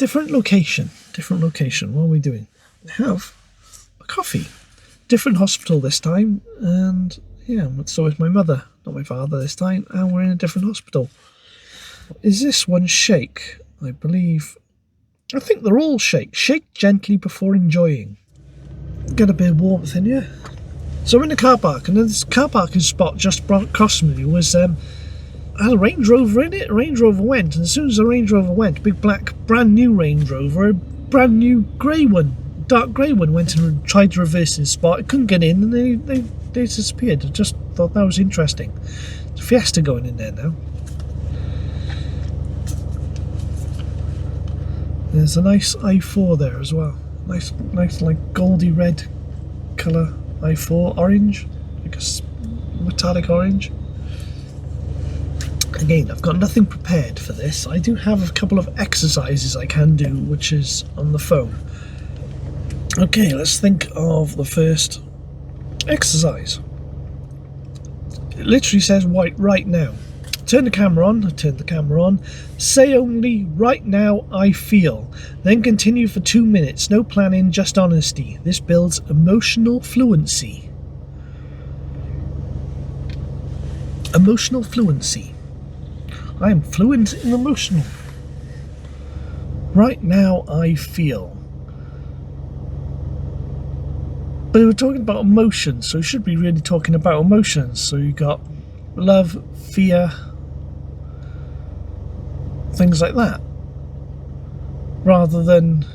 different location. What are we doing? Have a coffee. Different hospital this time, and yeah, so is my mother, not my father this time, and we're in a different hospital. Is this one shake? I think they're all shake. Shake gently before enjoying. Get a bit of warmth in here. So I'm in the car park, and this car parking spot just across from me was had a Range Rover in it. Range Rover went, and as soon as the Range Rover went, big black brand new Range Rover, a brand new grey one, dark grey one, went and tried to reverse his spot. It couldn't get in, and they disappeared. I just thought that was interesting. There's a Fiesta going in there now. There's a nice i4 there as well. Nice like goldy red colour i4, orange, like a metallic orange. Again, I've got nothing prepared for this. I do have a couple of exercises I can do, which is on the phone. Okay, let's think of the first exercise. It literally says right now. Turn the camera on. I turned the camera on. Say only right now I feel. Then continue for 2 minutes. No planning, just honesty. This builds emotional fluency. Emotional fluency. I am fluent in emotional. Right now I feel. But we're talking about emotions, so we should be really talking about emotions. So you got love, fear, things like that, rather than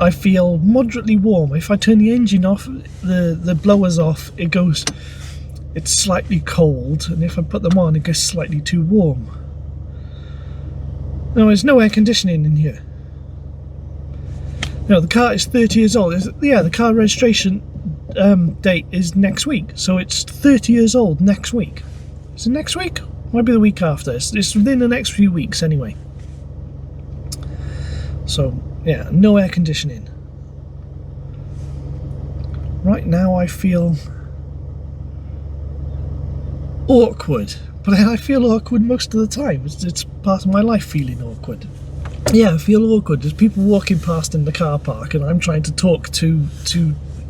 I feel moderately warm. If I turn the engine off, the blowers off, it's slightly cold, and if I put them on, it gets slightly too warm. Now, there's no air conditioning in here. No, the car is 30 years old. Yeah, the car registration date is next week, so it's 30 years old next week. Is it next week? Might be the week after. It's within the next few weeks anyway. So, yeah, no air conditioning. Right now I feel awkward, but I feel awkward most of the time. It's part of my life feeling awkward. Yeah, I feel awkward. There's people walking past in the car park, and I'm trying to talk to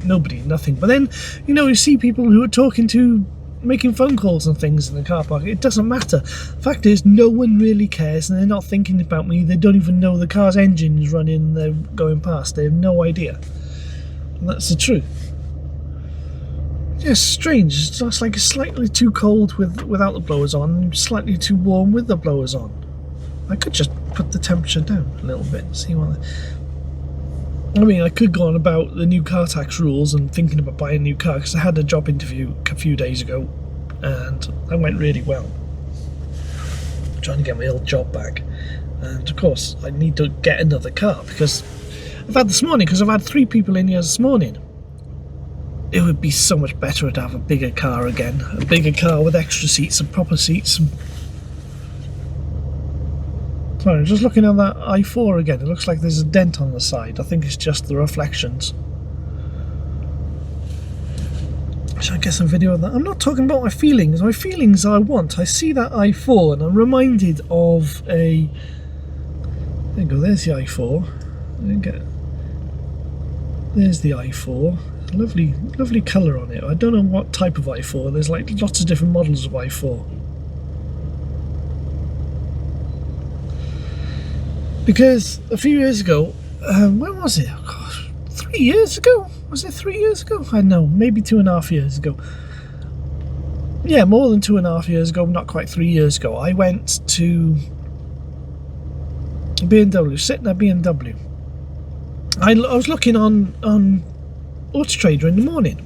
nobody, nothing. But then, you see people who are talking to, making phone calls and things in the car park. It doesn't matter. Fact is, no one really cares, and they're not thinking about me. They don't even know the car's engine is running and they're going past. They have no idea. And that's the truth. Yeah, it's strange. It's just like it's slightly too cold without the blowers on, slightly too warm with the blowers on. I could just put the temperature down a little bit and see what... I mean, I could go on about the new car tax rules and thinking about buying a new car, because I had a job interview a few days ago and that went really well. I'm trying to get my old job back, and of course I need to get another car, because I've had 3 people in here this morning. It would be so much better to have a bigger car again, a bigger car with extra seats and proper seats. Sorry, I'm just looking at that i4 again. It looks like there's a dent on the side. I think it's just the reflections. Should I get some video of that? I'm not talking about my feelings. My feelings I want. I see that i4 and I'm reminded of a... There you go, there's the i4. There's the i4. Lovely colour on it. I don't know what type of i4. There's like lots of different models of i4. Because a few years ago, when was it? Oh gosh, 3 years ago? Was it 3 years ago? I don't know, maybe 2.5 years ago. Yeah, more than 2.5 years ago, not quite 3 years ago. I went to BMW, sitting at BMW. I was looking on Auto Trader in the morning.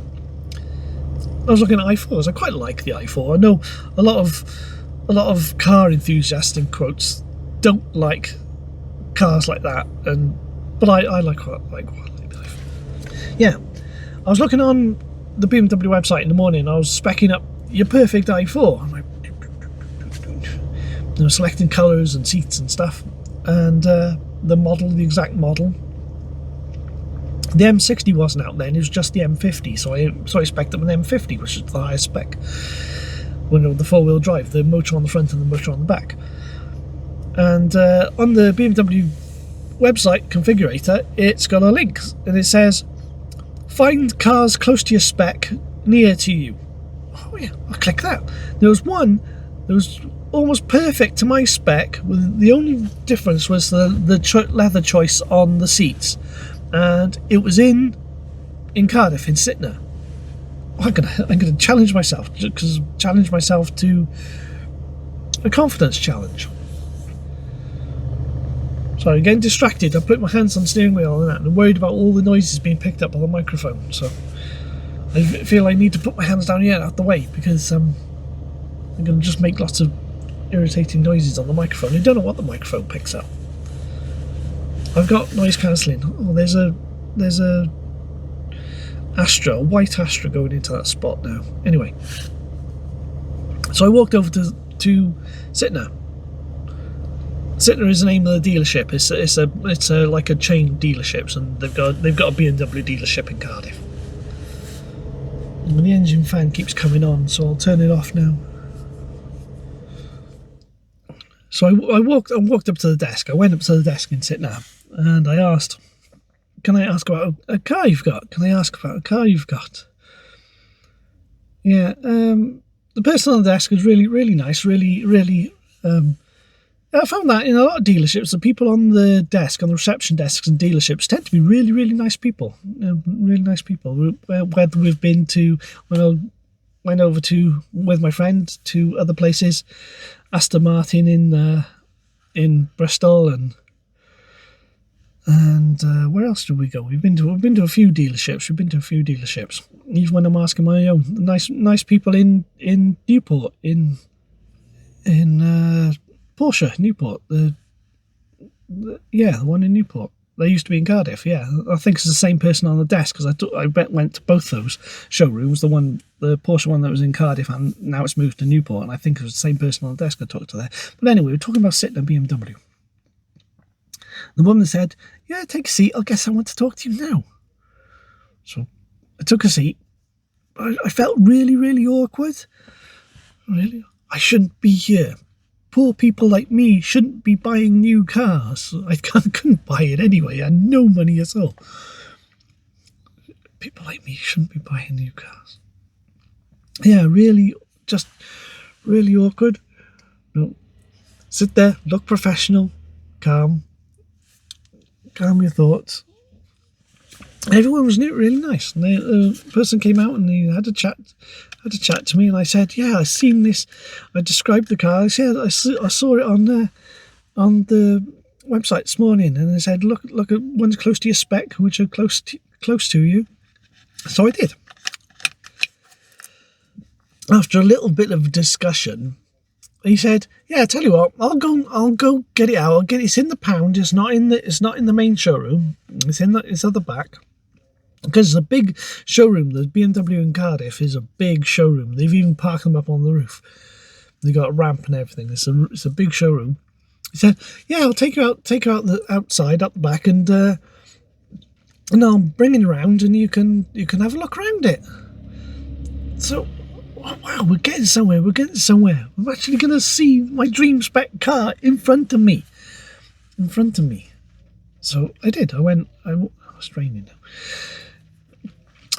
I was looking at i4s. I quite like the i4. I know a lot of car enthusiasts, in quotes, don't like cars like that, but I like the i4. Yeah, I was looking on the BMW website in the morning. I was speccing up your perfect i4. I'm like, selecting colours and seats and stuff, and the exact model. The M60 wasn't out then; it was just the M50. So I spec'd up an M50, which is the highest spec. The 4-wheel drive, the motor on the front and the motor on the back. And on the BMW website configurator, it's got a link, and it says, find cars close to your spec, near to you. Oh yeah, I'll click that. There was one that was almost perfect to my spec, with the only difference was the leather choice on the seats, and it was in Cardiff, in Sytner. I'm gonna challenge myself to a confidence challenge. Sorry, getting distracted. I put my hands on the steering wheel and that, and I'm worried about all the noises being picked up on the microphone. So I feel I need to put my hands down here out the way, because I'm going to just make lots of irritating noises on the microphone. I don't know what the microphone picks up. I've got noise cancelling. Oh, there's a Astra, a white Astra going into that spot now. Anyway, so I walked over to Sytner. Sytner is the name of the dealership. It's a like a chain dealerships, and they've got a BMW dealership in Cardiff. And the engine fan keeps coming on, so I'll turn it off now. So I walked up to the desk. I went up to the desk in Sytner, and I asked, "Can I ask about a car you've got? Can I ask about a car you've got?" Yeah, the person on the desk was really, really nice, really. I found that in a lot of dealerships, the people on the desk, on the reception desks and dealerships, tend to be really, really nice people. Really nice people. Whether we've been to, when I went over to, with my friend, to other places, Aston Martin in Bristol, and where else did we go? We've been to a few dealerships. Even when I'm asking my own, nice people in Newport, in Porsche, Newport, the one in Newport. They used to be in Cardiff, yeah. I think it's the same person on the desk, because I went to both those showrooms, the Porsche one that was in Cardiff, and now it's moved to Newport, and I think it was the same person on the desk I talked to there. But anyway, we're talking about Sytner BMW. The woman said, "Yeah, take a seat, I guess I want to talk to you now." So I took a seat. I felt really, really awkward. Really? I shouldn't be here. Poor people like me shouldn't be buying new cars. I couldn't buy it anyway. I had no money at all. People like me shouldn't be buying new cars. Yeah, really, just really awkward. No, sit there, look professional, calm your thoughts. Everyone was really nice. And the person came out and he had a chat to me, and I said, "Yeah, I've seen this." I described the car. I said, I saw it on the website this morning, and I said, look at ones close to your spec, which are close to you. So I did. After a little bit of discussion, he said, "Yeah, I tell you what, I'll go get it out. It's in the pound. It's not in the main showroom. It's at the back." Because it's a big showroom. The BMW in Cardiff is a big showroom. They've even parked them up on the roof. They've got a ramp and everything. It's a big showroom. He said, "Yeah, I'll take you out the outside, up the back, and I'll bring it around, and you can have a look around it." So, wow, we're getting somewhere. I'm actually going to see my dream spec car in front of me. So I did. I went.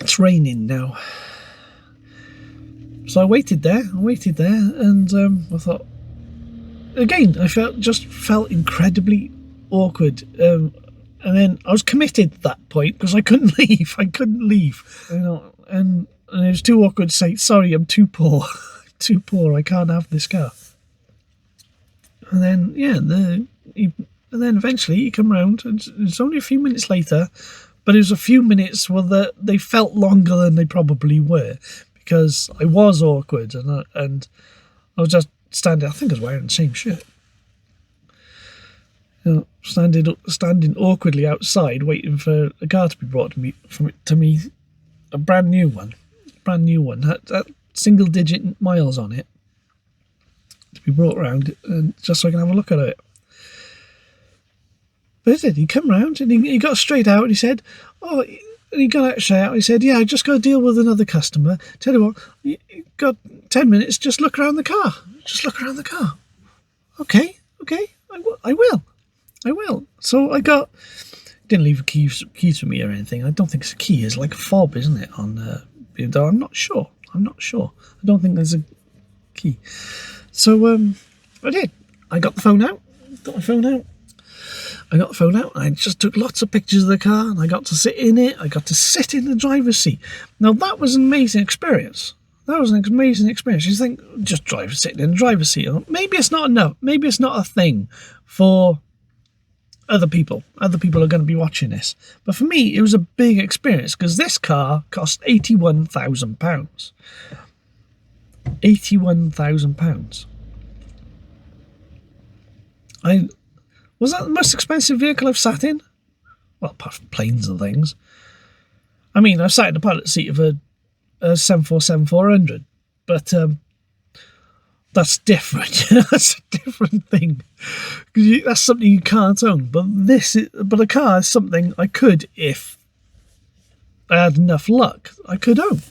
It's raining now. So I waited there, and I thought, again, I felt incredibly awkward. And then I was committed at that point, because I couldn't leave. You know, and it was too awkward to say, "Sorry, I'm too poor. I can't have this car." And then, and then eventually he came round, and it's only a few minutes later, but it was a few minutes they felt longer than they probably were, because I was awkward, and I was just standing. I think I was wearing the same shirt. You know, standing awkwardly outside, waiting for a car to be brought to me, a brand new one, that single-digit miles on it, to be brought round, and just so I can have a look at it. But he did. He came round and he got straight out, and he said, and he got out straight out. He said, "Yeah, I just got to deal with another customer. Tell you what, you got 10 minutes. Just look around the car. Okay. I will. So I didn't leave a keys for me or anything. I don't think it's a key. It's like a fob, isn't it? On BMW. I'm not sure. I don't think there's a key. So I did. I got the phone out. I just took lots of pictures of the car, and I got to sit in it. I got to sit in the driver's seat. Now that was an amazing experience. You think, just sitting in the driver's seat. Maybe it's not enough. Maybe it's not a thing for other people. Other people are going to be watching this. But for me, it was a big experience because this car cost £81,000. £81,000. Was that the most expensive vehicle I've sat in? Well, apart from planes and things. I mean, I've sat in the pilot seat of a 747-400, but that's different. That's a different thing. That's something you can't own. But a car is something I could, if I had enough luck, I could own.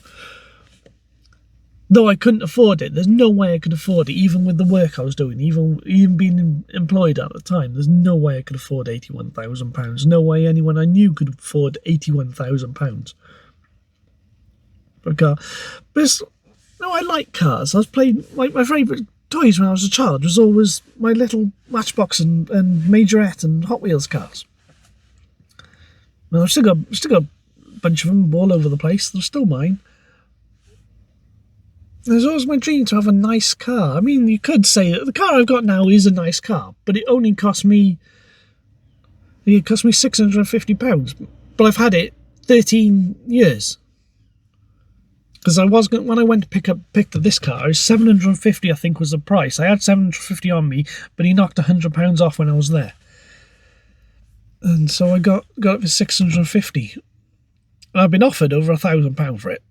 Though I couldn't afford it. There's no way I could afford it, even with the work I was doing, even being employed at the time. There's no way I could afford £81,000. No way anyone I knew could afford £81,000 for a car. But I like cars. I was playing, like, my favourite toys when I was a child was always my little Matchbox and Majorette and Hot Wheels cars. And I've still got a bunch of them all over the place. They're still mine. It's always my dream to have a nice car. I mean, you could say that the car I've got now is a nice car, but it only cost me £650. But I've had it 13 years. Because when I went to pick this car, it was £750, I think, was the price. I had £750 on me, but he knocked £100 off when I was there. And so I got it for £650. And I've been offered over £1,000 for it.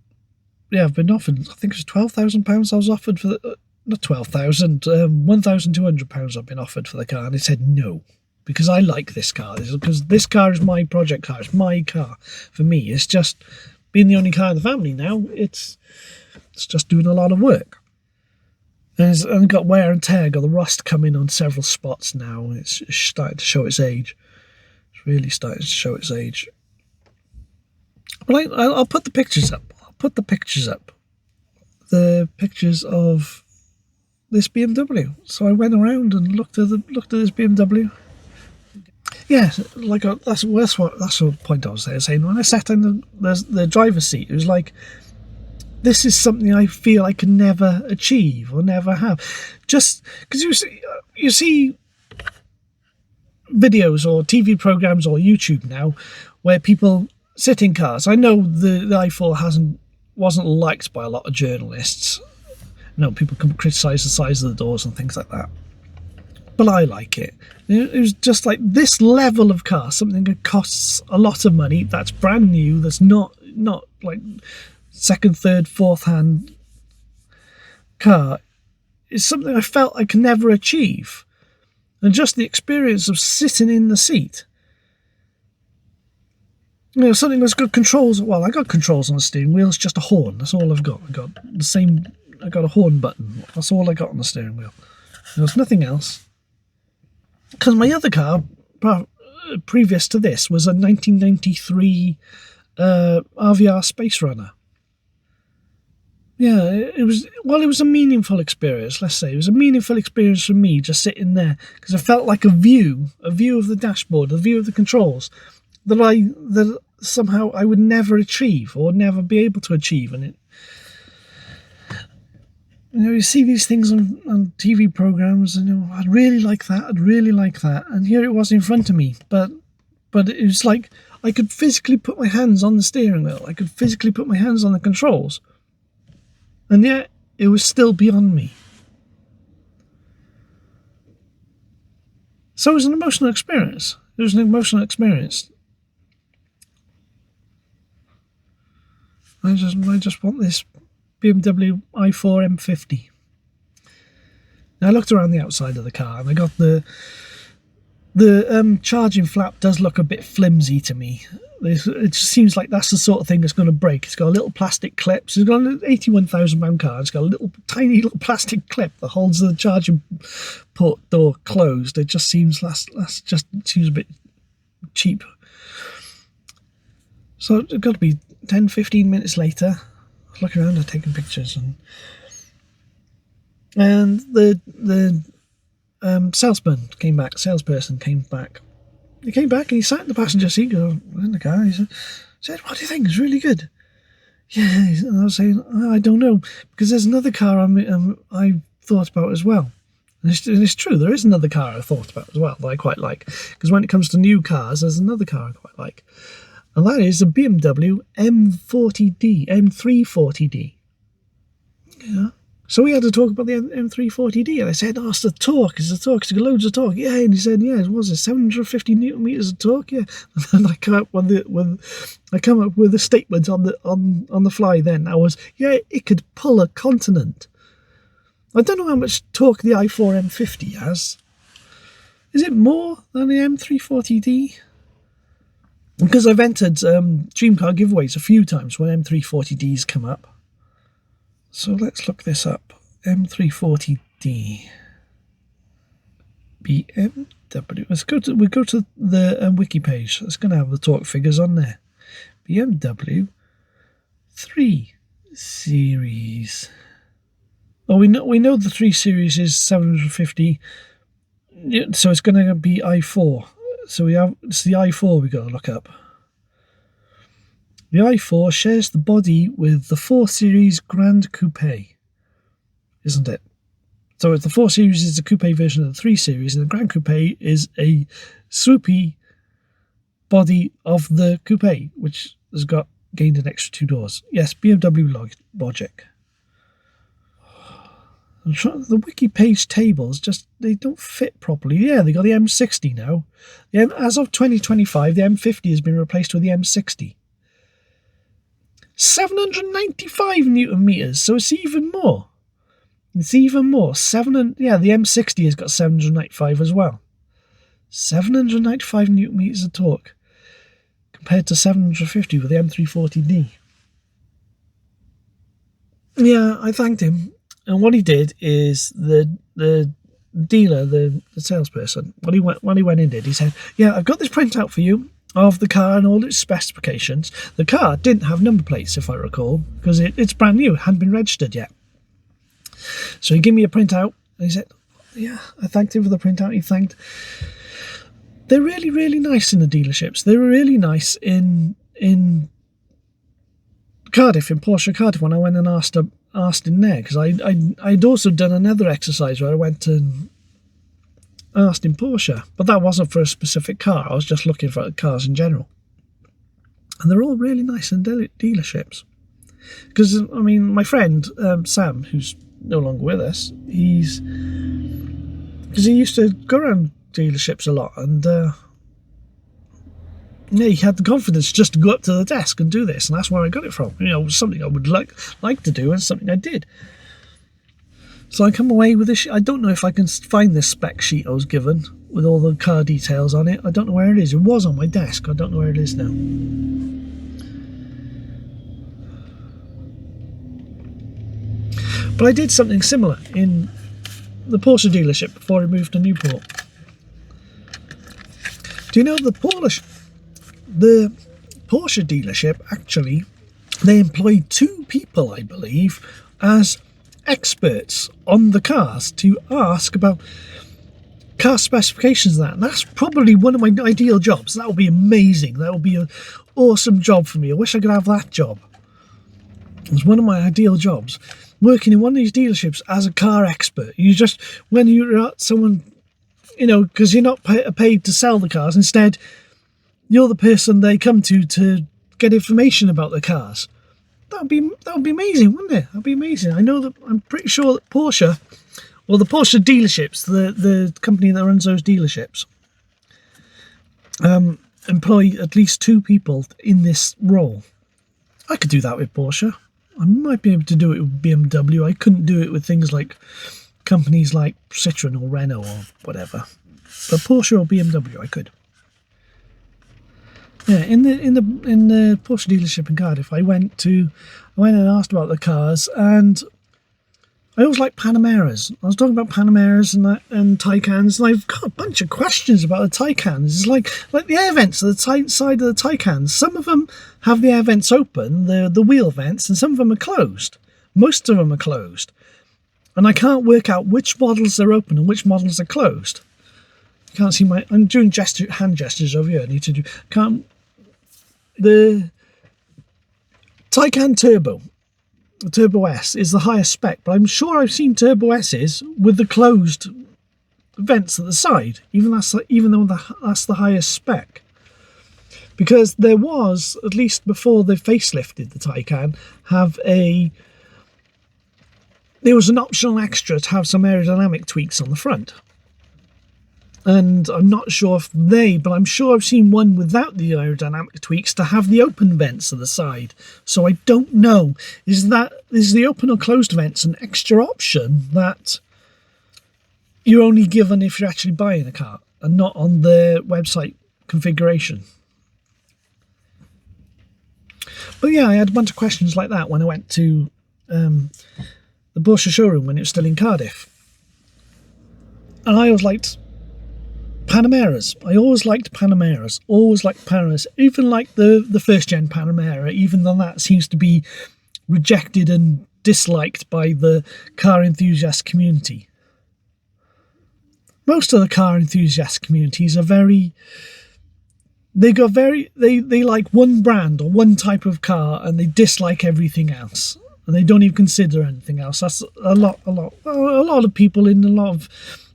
Yeah, I've been offered, I think it was £12,000 I was offered for not 12,000, £1,200 I've been offered for the car, and I said no, because I like this car, because this car is my project car, it's my car. For me, it's just, being the only car in the family now, it's just doing a lot of work. And it's got wear and tear, got the rust coming on several spots now, and it's starting to show its age. It's really starting to show its age. But I'll put the pictures up. The pictures of this BMW. So I went around and looked at this BMW. Yeah, that's the point I was saying. When I sat in the driver's seat, it was like, this is something I feel I can never achieve or never have. Just because you see videos or TV programs or YouTube now where people sit in cars. I know the i4 wasn't liked by a lot of journalists. No, people can criticise the size of the doors and things like that. But I like it. It was just like this level of car, something that costs a lot of money, that's brand new, that's not like second, third, fourth hand car, is something I felt I could never achieve. And just the experience of sitting in the seat. You know, something that's got controls. Well, I got controls on the steering wheel. It's just a horn. That's all I've got. I got a horn button. That's all I got on the steering wheel. There's nothing else. Because my other car, previous to this, was a 1993 RVR Space Runner. Yeah, it was a meaningful experience. Let's say it was a meaningful experience for me, just sitting there, because I felt like a view of the dashboard, a view of the controls that somehow I would never achieve or never be able to achieve. And you see these things on TV programs, and I'd really like that, and here it was in front of me, but it was like I could physically put my hands on the steering wheel, I could physically put my hands on the controls, and yet it was still beyond me. So it was an emotional experience. I just want this BMW i4 M50. Now I looked around the outside of the car, and I got the charging flap does look a bit flimsy to me. It just seems like that's the sort of thing that's going to break. It's got a little plastic clip. So it's got an £81,000 car. It's got a tiny little plastic clip that holds the charging port door closed. It just seems seems a bit cheap. So it's got to be 10-15 minutes later. I was looking around and taking pictures, and the salesperson came back. He came back and he sat in the passenger seat in the car. He said, "What do you think? It's really good." Yeah, and I was saying, "I don't know, because there's another car I thought about as well." And it's true, there is another car I thought about as well that I quite like. Because when it comes to new cars, there's another car I quite like. And that is a BMW M340D. Yeah. So we had to talk about the M340D, and I said, "Oh, it's the torque. It's got loads of torque." Yeah, and he said, "Yeah, it was 750 newton meters of torque." Yeah, and then I come up with a statement on the fly. Then I was, "Yeah, it could pull a continent." I don't know how much torque the i4 M50 has. Is it more than the M340D? Because I've entered dream car giveaways a few times when M340Ds come up. So let's look this up. M340D. BMW. We go to the wiki page. It's going to have the torque figures on there. BMW 3 Series. Oh, we know the 3 Series is 750. So it's going to be i4. So it's the i4 we've got to look up. The i4 shares the body with the 4 Series Grand Coupe, isn't it? So the 4 Series is the coupe version of the 3 Series, and the Grand Coupe is a swoopy body of the coupe, which has gained an extra 2 doors. Yes, BMW logic. The wiki page tables they don't fit properly. Yeah, they got the M60 now. As of 2025, the M50 has been replaced with the M60. 795 newton meters, so it's even more. The M60 has got 795 as well. 795 newton meters of torque compared to 750 with the M340D. Yeah, I thanked him, and what he did is the dealer, the salesperson, when he went in, he said, "Yeah, I've got this printout for you of the car and all its specifications." The car didn't have number plates, if I recall, because it's brand new, it hadn't been registered yet. So he gave me a printout, and he said, "Yeah," I thanked him for the printout. They're really, really nice in the dealerships. They were really nice in Cardiff, in Porsche Cardiff, when I went and asked in there, because I'd also done another exercise where I went and asked in Porsche, but that wasn't for a specific car. I was just looking for cars in general, and they're all really nice in dealerships. Because I mean, my friend Sam, who's no longer with us, he used to go around dealerships a lot, and he had the confidence just to go up to the desk and do this, and that's where I got it from. It was something I would like to do, and something I did. So I come away with this. I don't know if I can find this spec sheet I was given with all the car details on it. I don't know where it is. It was on my desk. I don't know where it is now. But I did something similar in the Porsche dealership before I moved to Newport. Do you know the Porsche dealership, actually, they employed 2 people, I believe, as experts on the cars to ask about car specifications and that's probably one of my ideal jobs. That would be amazing. That would be an awesome job for me. I wish I could have that job. It's one of my ideal jobs, working in one of these dealerships as a car expert. When you're at someone, because you're not paid to sell the cars, instead you're the person they come to get information about the cars. That would be amazing, wouldn't it? That'd be amazing. I'm pretty sure that Porsche, well, the Porsche dealerships, the company that runs those dealerships, employ at least 2 people in this role. I could do that with Porsche. I might be able to do it with BMW. I couldn't do it with things like companies like Citroën or Renault or whatever. But Porsche or BMW, I could. Yeah, in the Porsche dealership in Cardiff, I went and asked about the cars, and I always like Panameras. I was talking about Panameras and Taycans, and I've got a bunch of questions about the Taycans. It's like the air vents at the side of the Taycans. Some of them have the air vents open, the wheel vents, and some of them are closed. Most of them are closed, and I can't work out which models are open and which models are closed. You can't see I'm doing hand gestures over here. I need to do. The Taycan Turbo. The Turbo S is the highest spec, but I'm sure I've seen Turbo S's with the closed vents at the side, even though that's the highest spec. Because there was, at least before they facelifted the Taycan, there was an optional extra to have some aerodynamic tweaks on the front. And I'm not sure but I'm sure I've seen one without the aerodynamic tweaks to have the open vents at the side. So I don't know. Is the open or closed vents an extra option that you're only given if you're actually buying a car and not on the website configuration? But yeah, I had a bunch of questions like that when I went to the Porsche showroom when it was still in Cardiff. And I always liked Panameras. I always liked Panameras. Always liked Panameras. Even like the first gen Panamera, even though that seems to be rejected and disliked by the car enthusiast community. Most of the car enthusiast communities are they like one brand or one type of car, and they dislike everything else, and they don't even consider anything else. That's a lot of people in a lot of.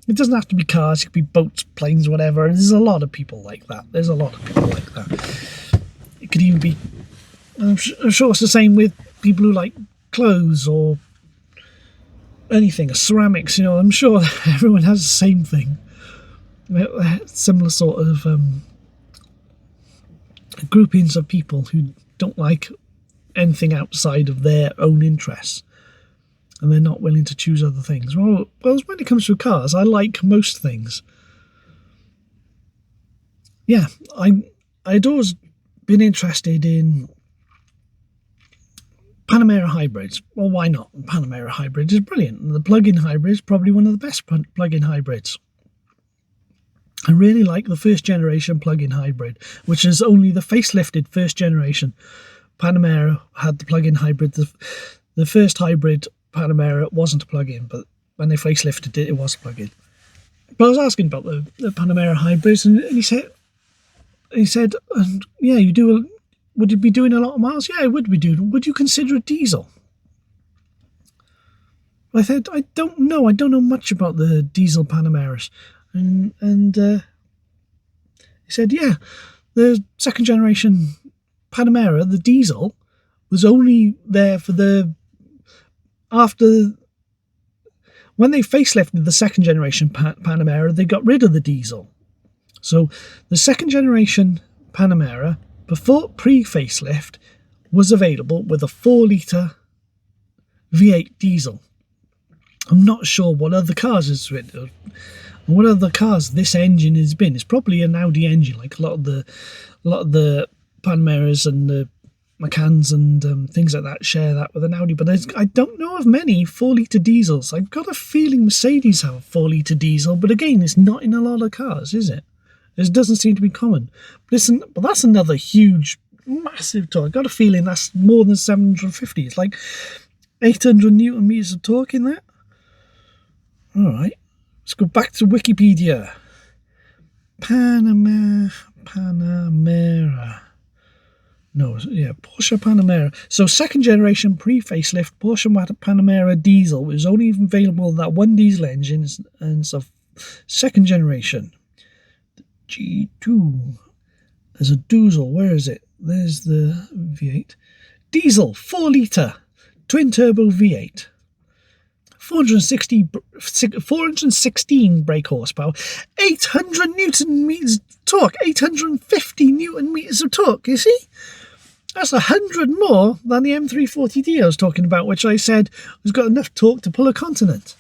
It doesn't have to be cars, it could be boats, planes, whatever. There's a lot of people like that. It could even be... I'm sure it's the same with people who like clothes or anything, or ceramics, I'm sure everyone has the same thing. Similar sort of groupings of people who don't like anything outside of their own interests. And they're not willing to choose other things. Well, when it comes to cars, I like most things. Yeah, I'd always been interested in Panamera hybrids. Well, why not? Panamera hybrid is brilliant. And the plug-in hybrid is probably one of the best plug-in hybrids. I really like the first generation plug-in hybrid, which is only the facelifted first generation. Panamera had the plug-in hybrid. The first hybrid Panamera wasn't a plug-in, but when they facelifted it, it was a plug-in. But I was asking about the Panamera hybrids, and he said, yeah, would you be doing a lot of miles? Yeah, I would be doing. Would you consider a diesel? I said, I don't know much about the diesel Panameras. And he said, yeah, the second generation Panamera, the diesel, was only there for when they facelifted the second generation Panamera, they got rid of the diesel. So the second generation Panamera, before pre-facelift, was available with a 4-litre V8 diesel. I'm not sure what other cars this engine has been. It's probably an Audi engine, like a lot of the Panameras and the Macans and things like that share that with an Audi, but I don't know of many 4-litre diesels. I've got a feeling Mercedes have a 4-litre diesel, but again, it's not in a lot of cars, is it? It doesn't seem to be common. But that's another huge, massive torque. I've got a feeling that's more than 750. It's like 800 Newton meters of torque in that. All right, let's go back to Wikipedia. Panamera. No, yeah, Porsche Panamera. So second generation pre-facelift Porsche Panamera diesel was only available with that one diesel engine, and so second generation. G2. There's a diesel. Where is it? There's the V8. Diesel, 4-litre, twin turbo V8. 416 brake horsepower, 800 Newton meters torque, 850 Newton meters of torque, you see? That's 100 more than the M340D I was talking about, which I said has got enough torque to pull a continent.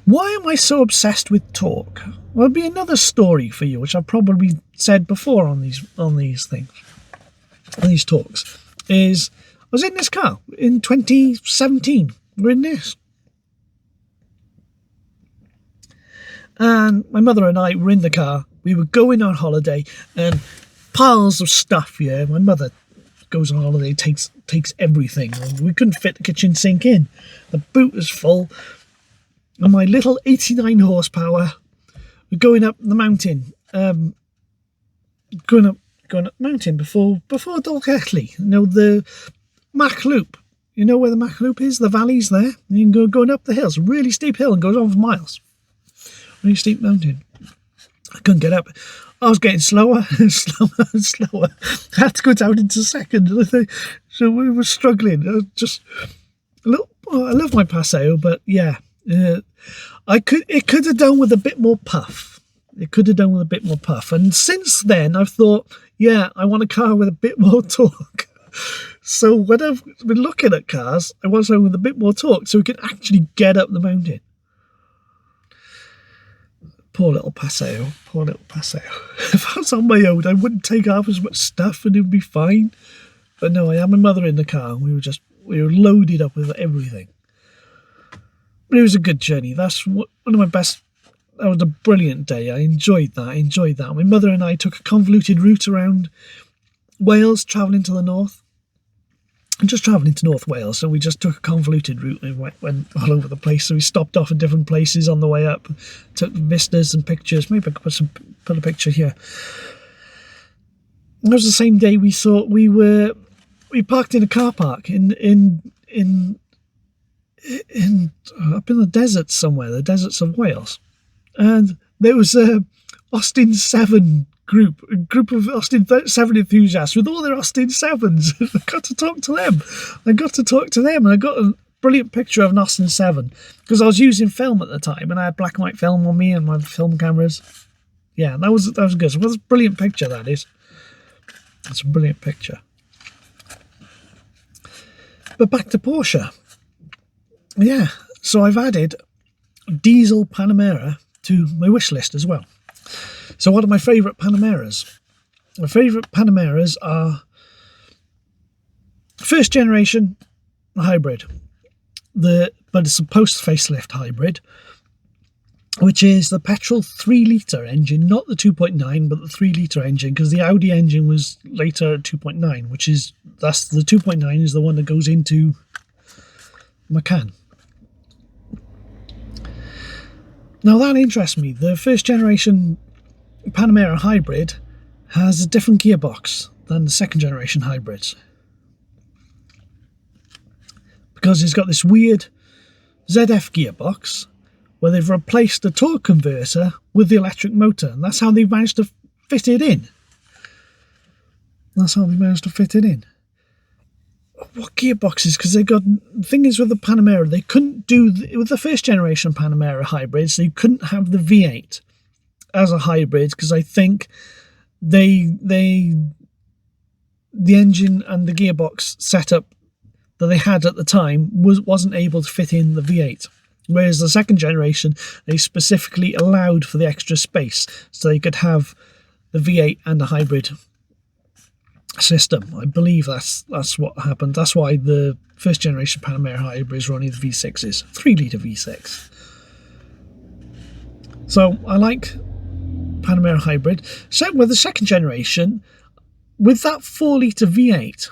Why am I so obsessed with torque? Well, it'll be another story for you, which I've probably said before on these things, on these talks. Is I was in this car in 2017. We're in this, and my mother and I were in the car. We were going on holiday, and piles of stuff. Yeah, my mother goes on holiday, takes everything. We couldn't fit the kitchen sink in. The boot was full. And my little 89 horsepower, we're going up the mountain, going up the mountain before Dolgelly. You know, the Mach Loop. You know where the Mach Loop is? The valley's there. You can go going up the hill. It's a really steep hill and goes on for miles. Really steep mountain. I couldn't get up. I was getting slower and slower and slower. I had to go down into second. So we were struggling. Just a little. I love my Paseo, but yeah. It could have done with a bit more puff. And since then, I've thought, yeah, I want a car with a bit more torque. So when I've been looking at cars, I want something with a bit more torque so we can actually get up the mountain. Poor little Paseo. If I was on my own, I wouldn't take half as much stuff and it would be fine. But no, I had my mother in the car and we were loaded up with everything. But it was a good journey. That's one of my best. That was a brilliant day. I enjoyed that. My mother and I took a convoluted route around Wales, travelling to the north. And just travelling to North Wales, so we just took a convoluted route and went all over the place. So we stopped off at different places on the way up, took vistas and pictures. Maybe I could put a picture here. It was the same day we parked in a car park in up in the desert somewhere, the deserts of Wales, and there was a Austin 7 a group of Austin 7 enthusiasts with all their Austin 7s. I got to talk to them, and I got a brilliant picture of an Austin 7 because I was using film at the time, and I had black and white film on me and my film cameras. Yeah, that was good. So it was a brilliant picture. That is, it's a brilliant picture. But back to Porsche. Yeah, so I've added diesel Panamera to my wish list as well. So what are my favourite Panameras? My favourite Panameras are first generation hybrid, but it's a post-facelift hybrid, which is the petrol 3-litre engine, not the 2.9, but the 3-litre engine, because the Audi engine was later 2.9, that's the 2.9 is the one that goes into Macan. Now that interests me. The first generation Panamera hybrid has a different gearbox than the second generation hybrids, because it's got this weird ZF gearbox where they've replaced the torque converter with the electric motor, and that's how they've managed to fit it in. What gearboxes? Because they got, the thing is with the Panamera, they couldn't do with the first generation Panamera hybrids. They couldn't have the V8 as a hybrid because I think the engine and the gearbox setup that they had at the time wasn't able to fit in the V8. Whereas the second generation, they specifically allowed for the extra space so they could have the V8 and the hybrid system. I believe that's what happened. That's why the first generation Panamera hybrids were only the V6s, 3-litre V6. So I like Panamera hybrid. So with the second generation, with that 4-litre V8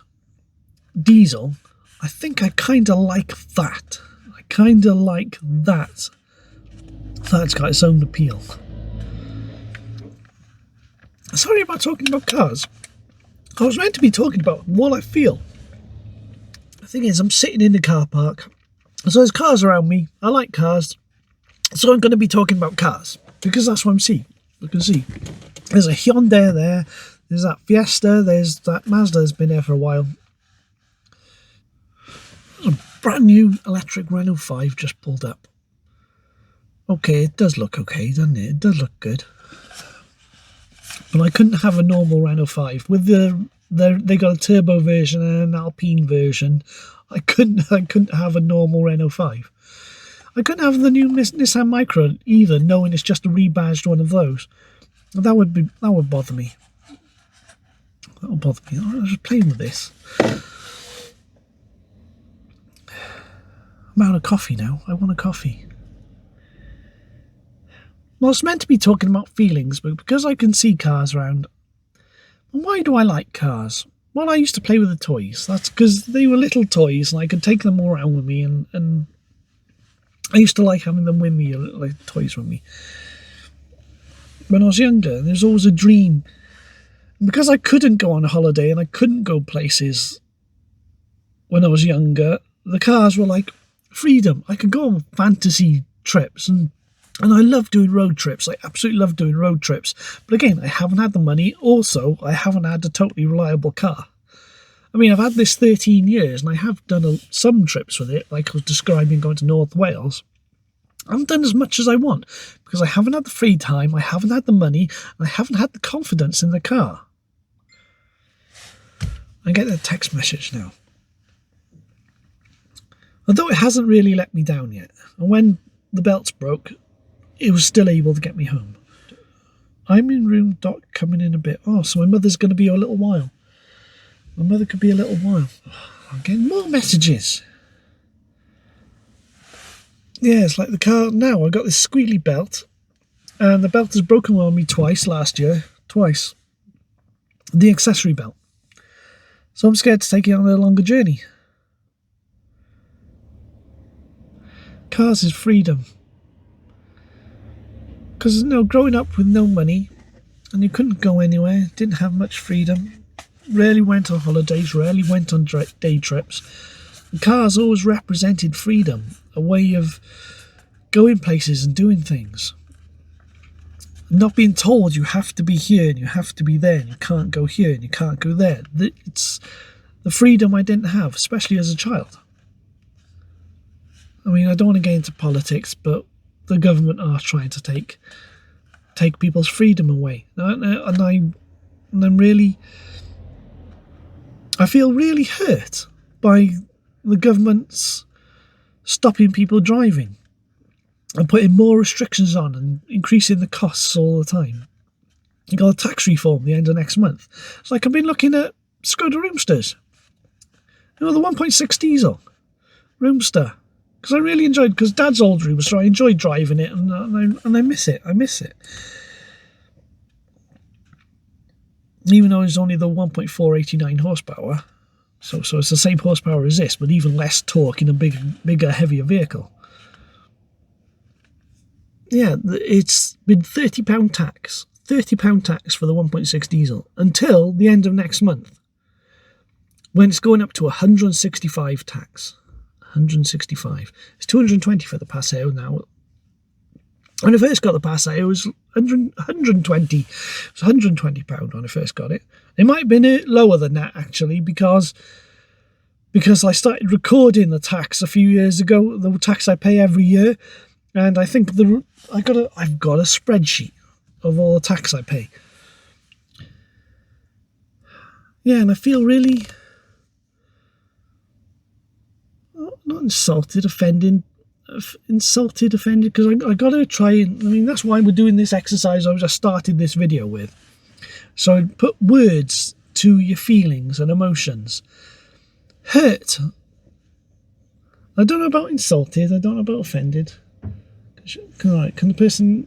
diesel, I think I kind of like that. That's got its own appeal. Sorry about talking about cars. I was meant to be talking about what I feel. The thing is, I'm sitting in the car park, so there's cars around me. I like cars, so I'm going to be talking about cars because that's what I'm seeing. You can see there's a Hyundai there, there's that Fiesta, there's that Mazda that's been there for a while. There's a brand new electric Renault 5 just pulled up. Okay, it does look okay, doesn't it? It does look good. But I couldn't have a normal Renault 5 with they got a turbo version and an Alpine version. I couldn't have a normal Renault 5. I couldn't have the new Nissan Micra either, knowing it's just a rebadged one of those. That would bother me. That would bother me. I was just playing with this. I'm out of coffee now. I want a coffee. Well, it's meant to be talking about feelings, but because I can see cars around, why do I like cars? Well, I used to play with the toys. That's because they were little toys and I could take them all around with me, and I used to like having them with me, like toys with me. When I was younger, there was always a dream. And because I couldn't go on a holiday and I couldn't go places when I was younger, the cars were like freedom. I could go on fantasy trips, and I love doing road trips. I absolutely love doing road trips. But again, I haven't had the money. Also, I haven't had a totally reliable car. I mean, I've had this 13 years and I have done some trips with it, like I was describing going to North Wales. I haven't done as much as I want because I haven't had the free time, I haven't had the money, and I haven't had the confidence in the car. I get a text message now. Although it hasn't really let me down yet. And when the belts broke, it was still able to get me home. I'm in room doc coming in a bit. Oh, so my mother's going to be a little while. My mother could be a little while. I'm getting more messages. Yeah, it's like the car now. I got this squealy belt, and the belt has broken on me twice last year. Twice. The accessory belt. So I'm scared to take it on a longer journey. Cars is freedom. Because, growing up with no money, and you couldn't go anywhere, didn't have much freedom, rarely went on holidays, rarely went on day trips. And cars always represented freedom, a way of going places and doing things. Not being told you have to be here and you have to be there and you can't go here and you can't go there. It's the freedom I didn't have, especially as a child. I mean, I don't want to get into politics, but the government are trying to take people's freedom away. And I feel really hurt by the government's stopping people driving and putting more restrictions on and increasing the costs all the time. You got a tax reform the end of next month. It's like I've been looking at Skoda Roomsters. The 1.6 diesel Roomster. Because I really enjoyed, because Dad's old Roomster, I enjoyed driving it, and I miss it. I miss it. Even though it's only the 1.489 horsepower, so it's the same horsepower as this, but even less torque in a bigger, heavier vehicle. Yeah, it's been £30 tax. £30 tax for the 1.6 diesel until the end of next month, when it's going up to 165 tax. 165. It's 220 for the Paseo now. When I first got the Paseo, it was 120. It was £120 when I first got it. It might have been lower than that, actually, because I started recording the tax a few years ago, the tax I pay every year, and I think I've got a spreadsheet of all the tax I pay. Yeah, and I feel really not insulted, offended, because I got to try and, I mean, that's why we're doing this exercise I just started this video with. So put words to your feelings and emotions. Hurt. I don't know about insulted, I don't know about offended. Can the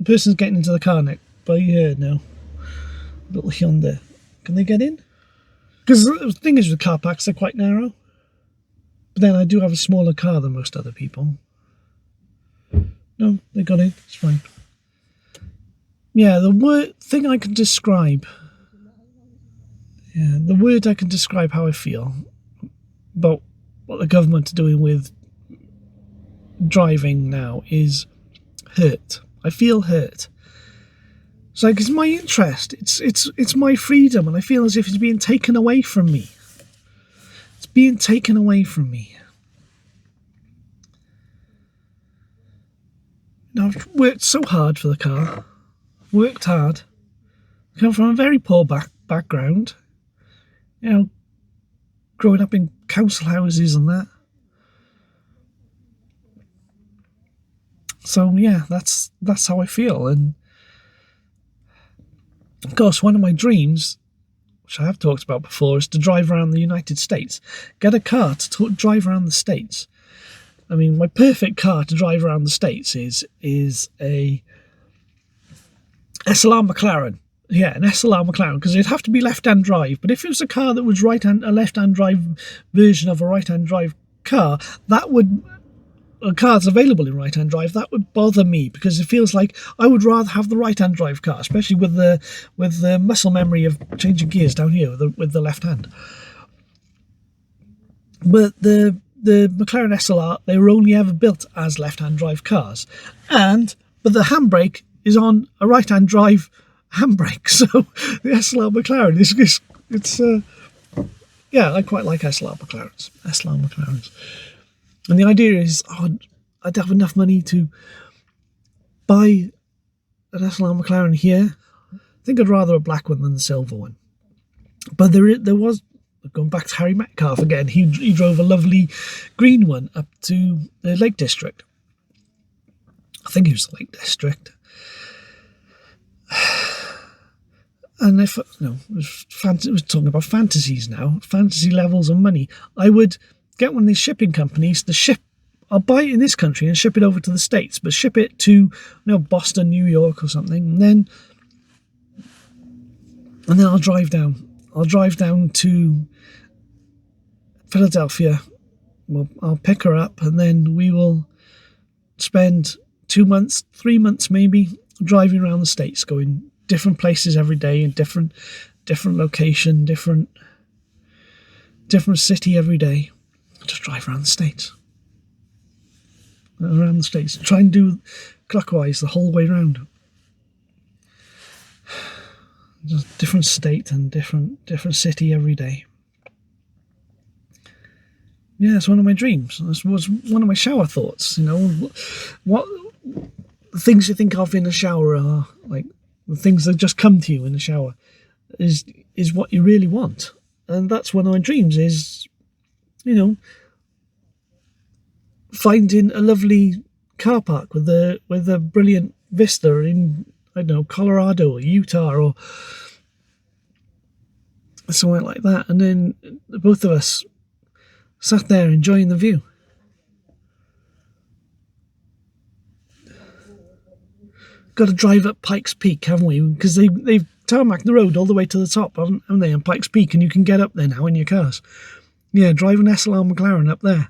person's getting into the car next by here now. Little Hyundai. Can they get in? Because the thing is with car parks, they're quite narrow. But then I do have a smaller car than most other people. No, they got in. It's fine. Yeah, the word I can describe how I feel about what the government are doing with driving now is hurt. I feel hurt. It's like, it's my interest. It's my freedom, and I feel as if it's being taken away from me. Being taken away from me. Now, I've worked so hard for the car. Worked hard. I come from a very poor background. Growing up in council houses and that. So yeah, that's how I feel. And of course, one of my dreams, which I have talked about before, is to drive around the United States. Get a car to drive around the States. I mean, my perfect car to drive around the States is a SLR McLaren. Yeah, an SLR McLaren, because it'd have to be left-hand drive. But if it was a car that was a left-hand drive version of a right-hand drive car, that would cars available in right-hand drive, that would bother me, because it feels like I would rather have the right-hand drive car, especially with the muscle memory of changing gears down here with the left hand. But the McLaren SLR, they were only ever built as left-hand drive cars, but the handbrake is on a right-hand drive handbrake. So the SLR McLaren yeah, I quite like SLR McLarens. And the idea is, I'd have enough money to buy an SLR McLaren here. I think I'd rather a black one than the silver one. But there was, going back to Harry Metcalf again, he drove a lovely green one up to the Lake District. I think it was the Lake District. And if, it was talking about fantasies now, fantasy levels of money, I would get one of these shipping companies to ship. I'll buy it in this country and ship it over to the States, but ship it to Boston, New York or something, and then I'll drive down. I'll drive down to Philadelphia. Well, I'll pick her up, and then we will spend 2 months, 3 months maybe, driving around the States, going different places every day, in different location, different city every day. Just drive around the States. Try and do clockwise the whole way around. Just different state and different city every day. Yeah, it's one of my dreams. This was one of my shower thoughts. What things you think of in the shower are like the things that just come to you in the shower is what you really want. And that's one of my dreams is, finding a lovely car park with a brilliant vista in, I don't know, Colorado or Utah or somewhere like that. And then both of us sat there enjoying the view. Got to drive up Pikes Peak, haven't we? Because they've tarmacked the road all the way to the top, haven't they, on Pikes Peak, and you can get up there now in your cars. Yeah, drive an SLR McLaren up there.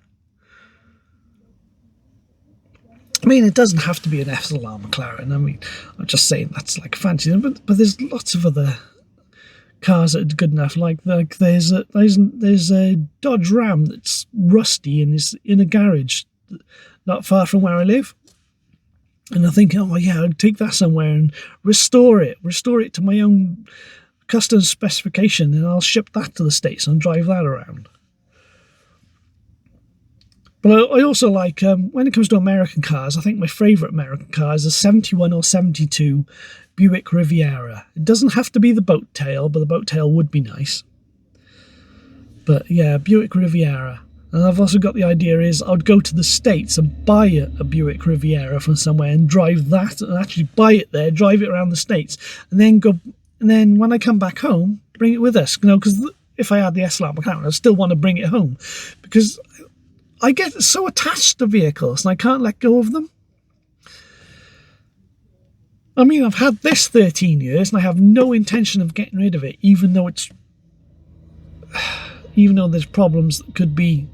I mean, it doesn't have to be an SLR McLaren. I mean, I'm just saying that's like a fancy, but there's lots of other cars that are good enough. Like there's a Dodge Ram that's rusty and is in a garage not far from where I live. And I think, I'd take that somewhere and restore it to my own custom specification, and I'll ship that to the States and drive that around. But I also like, when it comes to American cars, I think my favourite American car is a 71 or 72 Buick Riviera. It doesn't have to be the boat tail, but the boat tail would be nice. But yeah, Buick Riviera. And I've also got the idea is I'd go to the States and buy a Buick Riviera from somewhere and drive that, and actually buy it there, drive it around the States, and then when I come back home, bring it with us. Because if I had the SLR McLaren, I'd still want to bring it home, because I get so attached to vehicles and I can't let go of them. I mean, I've had this 13 years and I have no intention of getting rid of it, even though there's problems that could be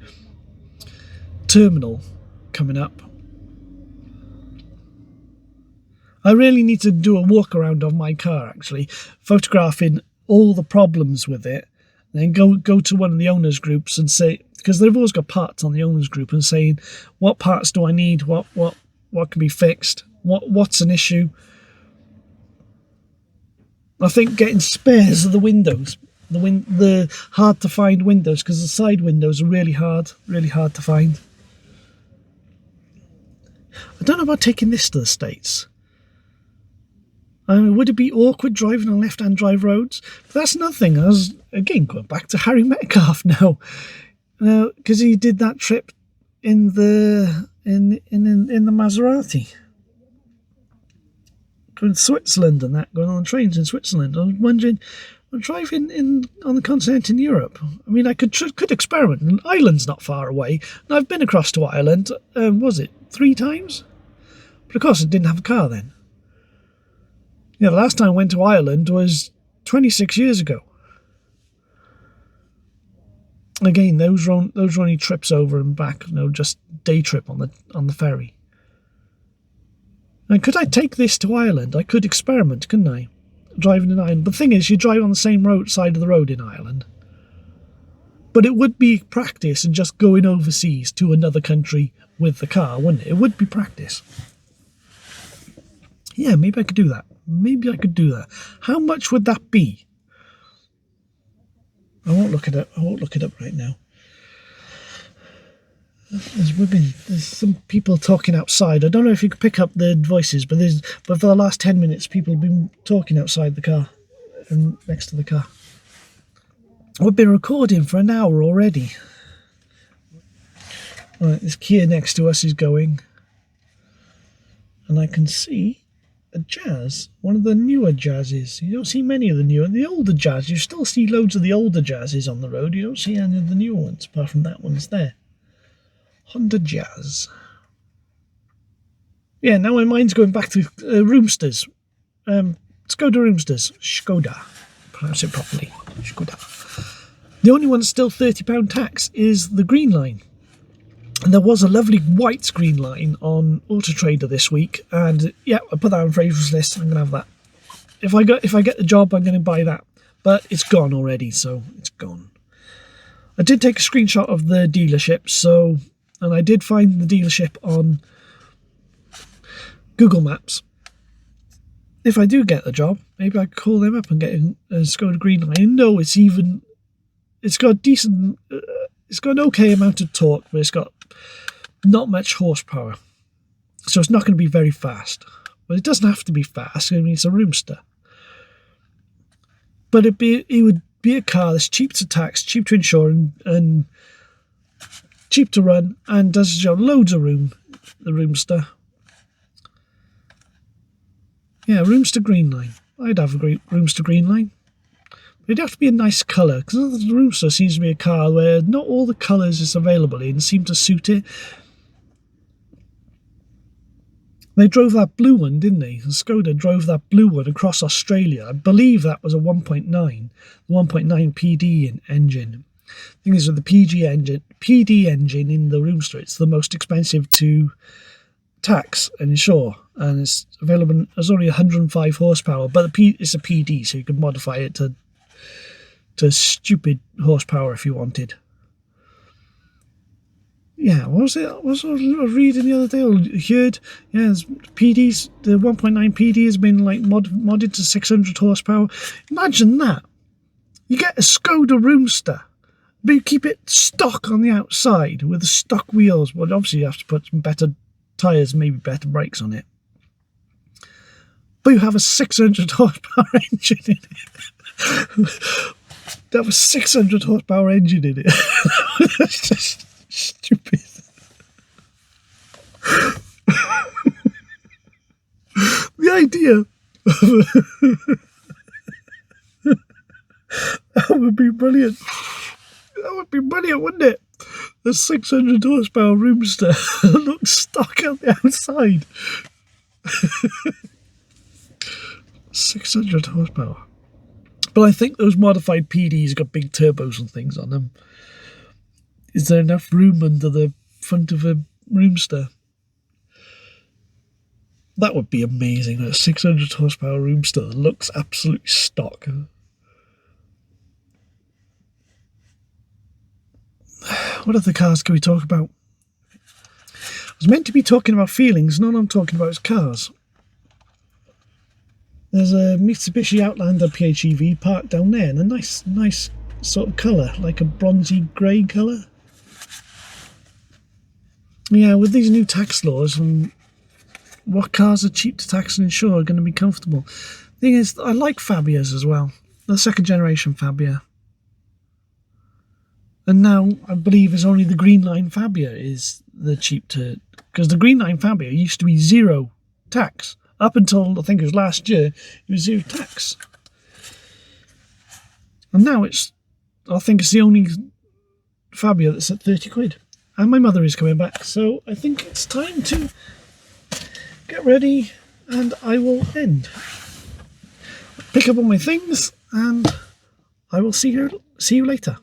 terminal coming up. I really need to do a walk around of my car, actually, photographing all the problems with it, and then go to one of the owners groups and say, because they've always got parts on the owners group, and saying, what parts do I need, what can be fixed, what's an issue. I think getting spares of the windows, the hard to find windows, because the side windows are really hard to find. I don't know about taking this to the States. I mean, would it be awkward driving on left-hand drive roads? But that's nothing. I was, again, going back to Harry Metcalf now, because he did that trip in the Maserati. going to Switzerland and that, going on trains in Switzerland. I was wondering, I'm driving on the continent in Europe. I mean, I could experiment. Ireland's not far away. And I've been across to Ireland, was it 3 times? But of course I didn't have a car then. Yeah, the last time I went to Ireland was 26 years ago. Again, those were only trips over and back, just day trip on the ferry. And could I take this to Ireland? I could experiment, couldn't I? Driving in Ireland. But the thing is, you drive on the same side of the road in Ireland. But it would be practice in just going overseas to another country with the car, wouldn't it? It would be practice. Yeah, maybe I could do that. How much would that be? I won't look it up right now. There's some people talking outside. I don't know if you can pick up the voices, but for the last 10 minutes, people have been talking outside the car and next to the car. We've been recording for an hour already. Right, this Kia next to us is going, and I can see a Jazz, one of the newer Jazzes. You don't see many of the older Jazz. You still see loads of the older Jazzes on the road. You don't see any of the newer ones, apart from that one's there. Honda Jazz. Yeah, now my mind's going back to Roomsters. Skoda Roomsters. Skoda. Pronounce it properly. Skoda. The only one that's still £30 tax is the Green Line. And there was a lovely white Green Line on Auto Trader this week, and yeah, I put that on favourites list. I'm gonna have that. If I get the job, I'm gonna buy that. But it's gone already, so it's gone. I did take a screenshot of the dealership, and I did find the dealership on Google Maps. If I do get the job, maybe I could call them up and get a Skoda Green Line. No, it's got decent. It's got an okay amount of torque, but it's got not much horsepower. So it's not going to be very fast. But it doesn't have to be fast. I mean, it's a Roomster. But it would be a car that's cheap to tax, cheap to insure, and cheap to run, and does loads of room. The Roomster. Yeah, Roomster Green Line. I'd have a great Roomster Green Line. It'd have to be a nice colour, because the Roomster seems to be a car where not all the colours is available in seem to suit it. They drove that blue one, didn't they? Skoda drove that blue one across Australia. I believe that was a 1.9, the 1.9 PD engine. The thing is, with the PD engine in the Roomster, it's the most expensive to tax and insure, and it's available. There's only 105 horsepower, but it's a PD, so you can modify it to stupid horsepower if you wanted. Yeah, what was it? I was reading the other day, or heard, yeah, PDs, the 1.9 PD has been like modded to 600 horsepower. Imagine that. You get a Skoda Roomster, but you keep it stock on the outside with the stock wheels. Well, obviously you have to put some better tyres, maybe better brakes on it. But you have a 600 horsepower engine in it. That was 600 horsepower engine in it. It's just stupid. The idea that would be brilliant. That would be brilliant, wouldn't it? A 600 horsepower Roomster looks stock on the outside. 600 horsepower. But I think those modified PDs got big turbos and things on them. Is there enough room under the front of a Roomster? That would be amazing. A 600 horsepower Roomster that looks absolutely stock. What other cars can we talk about? I was meant to be talking about feelings, none I'm talking about is cars. There's a Mitsubishi Outlander PHEV parked down there in a nice sort of colour, like a bronzy grey colour. Yeah, with these new tax laws and what cars are cheap to tax and insure are going to be comfortable. The thing is, I like Fabias as well. The second generation Fabia. And now I believe it's only the Green Line Fabia is the cheap to... Because the Green Line Fabia used to be zero tax. Up until, I think it was last year, it was zero tax. And now I think it's the only Fabia that's at 30 quid. And my mother is coming back, so I think it's time to get ready and I will end. Pick up all my things and I will see you later.